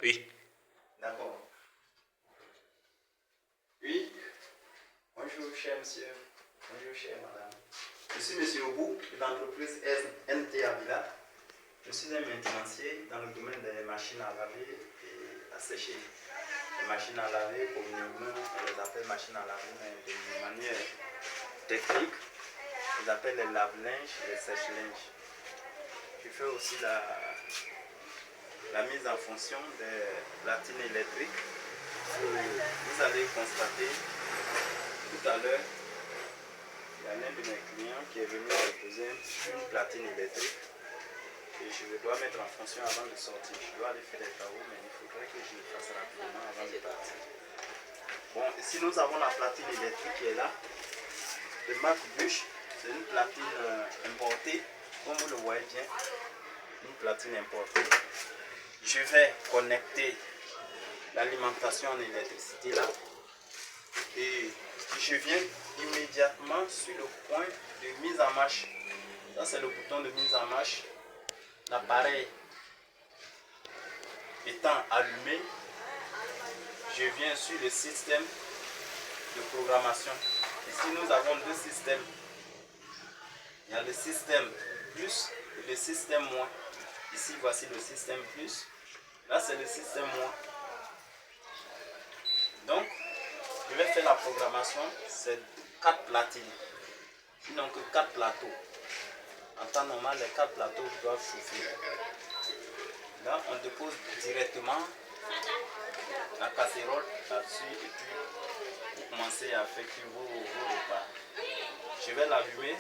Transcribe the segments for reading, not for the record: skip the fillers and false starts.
Oui. D'accord. Oui. Bonjour, cher monsieur. Bonjour, chère madame. Je suis monsieur Obou de l'entreprise NT Avila. Je suis un maintenancier dans le domaine des machines à laver et à sécher. Les machines à laver, communément, on les appelle machines à laver, mais de manière technique, on les appelle les lave-linges et les sèche-linges. Je fais aussi la mise en fonction des platines électriques. Vous allez constater tout à l'heure, il y a l'un de mes clients qui est venu déposer une platine électrique et je dois mettre en fonction avant de sortir. Je dois aller faire des travaux, mais il faudrait que je le fasse rapidement avant de partir. Bon, ici nous avons la platine électrique qui est là, de marque Bush. C'est une platine importée, comme vous le voyez bien, une platine importée. Je vais connecter l'alimentation en électricité là et je viens immédiatement sur le point de mise en marche. Ça c'est le bouton de mise en marche. L'appareil étant allumé, je viens sur le système de programmation. Ici nous avons deux systèmes. Il y a le système plus et le système moins. Ici voici le système plus. Là c'est le système moins. Donc je vais faire la programmation. C'est 4 platines. Ils n'ont que 4 plateaux. En temps normal, les 4 plateaux doivent chauffer. Là, on dépose directement la casserole là-dessus et puis vous commencez à effectuer vos repas. Je vais l'allumer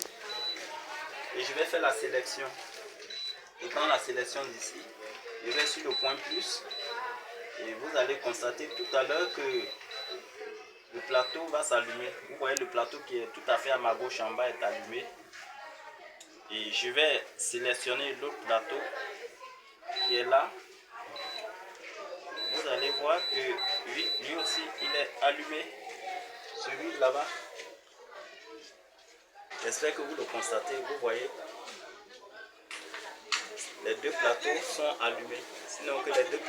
et je vais faire la sélection. Étant la sélection d'ici, je vais sur le point plus et vous allez constater tout à l'heure que le plateau va s'allumer. Vous voyez le plateau qui est tout à fait à ma gauche en bas est allumé. Et je vais sélectionner l'autre plateau qui est là. Vous allez voir que lui aussi il est allumé. Celui là-bas. J'espère que vous le constatez. Vous voyez, les deux plateaux sont allumés. Sinon que les deux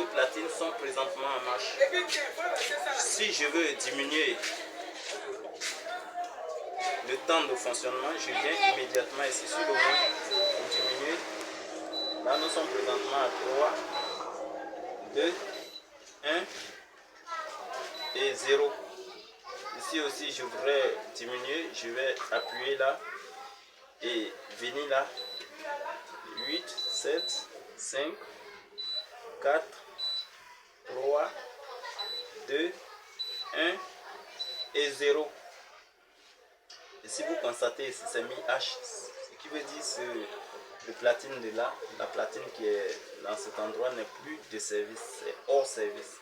platines sont présentement en marche. Si je veux diminuer le temps de fonctionnement, je viens immédiatement ici sur le moins pour diminuer. Là nous sommes présentement à 3, 2, 1 et 0. Ici aussi je voudrais diminuer, je vais appuyer là et venir là. 8, 7, 5, 4, 3, 2, 1 et 0. Et si vous constatez ici c'est mis H, ce qui veut dire que le platine de là, la platine qui est dans cet endroit n'est plus de service, c'est hors service.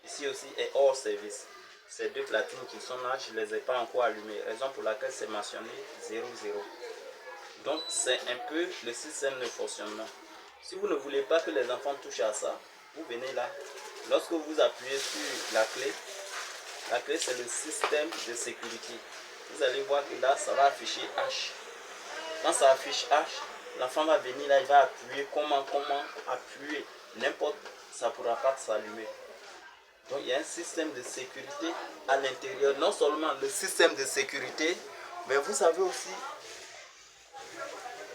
Ici aussi est hors service. Ces deux platines qui sont là, je ne les ai pas encore allumées, raison pour laquelle c'est mentionné 0, 0. Donc c'est un peu le système de fonctionnement. Si vous ne voulez pas que les enfants touchent à ça, vous venez là. Lorsque vous appuyez sur la clé c'est le système de sécurité. Vous allez voir que là ça va afficher H. Quand ça affiche H, l'enfant va venir là, il va appuyer comment appuyer n'importe, ça ne pourra pas s'allumer. Donc il y a un système de sécurité à l'intérieur. Non seulement le système de sécurité, mais vous avez aussi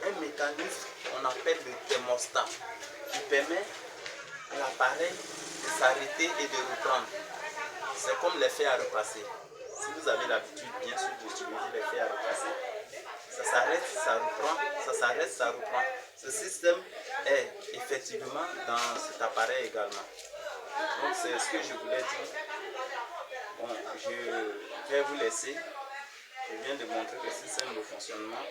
un mécanisme qu'on appelle le thermostat qui permet à l'appareil de s'arrêter et de reprendre. C'est comme l'effet à repasser. Si vous avez l'habitude bien sûr d'utiliser l'effet à repasser, ça s'arrête, ça reprend, ça s'arrête, ça reprend. Ce système est effectivement dans cet appareil également. Donc c'est ce que je voulais dire. Bon, je vais vous laisser. Je viens de montrer le système de fonctionnement.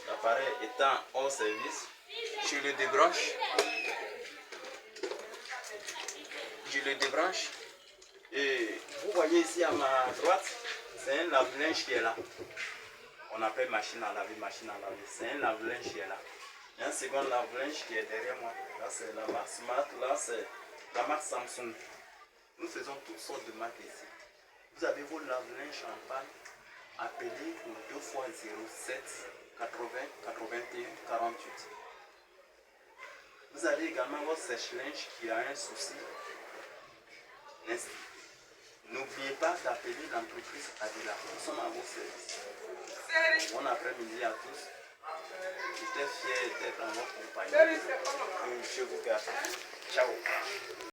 L'appareil étant hors service, je le débranche. Et vous voyez ici à ma droite, c'est un lave-linge qui est là. On appelle machine à laver. C'est un lave-linge qui est là. Il y a un second lave-linge qui est derrière moi. Là c'est la marque Smart, là c'est la marque Samsung. Nous faisons toutes sortes de marques ici. Vous avez vos lave-linges en panne, appelez au 2 x 07 80 81 48. Vous avez également votre sèche-linge qui a un souci. N'oubliez pas d'appeler l'entreprise Adila. Nous sommes à vos services. Bon après-midi à tous. J'étais fier d'être en votre compagnie. Je vous garde. Ciao.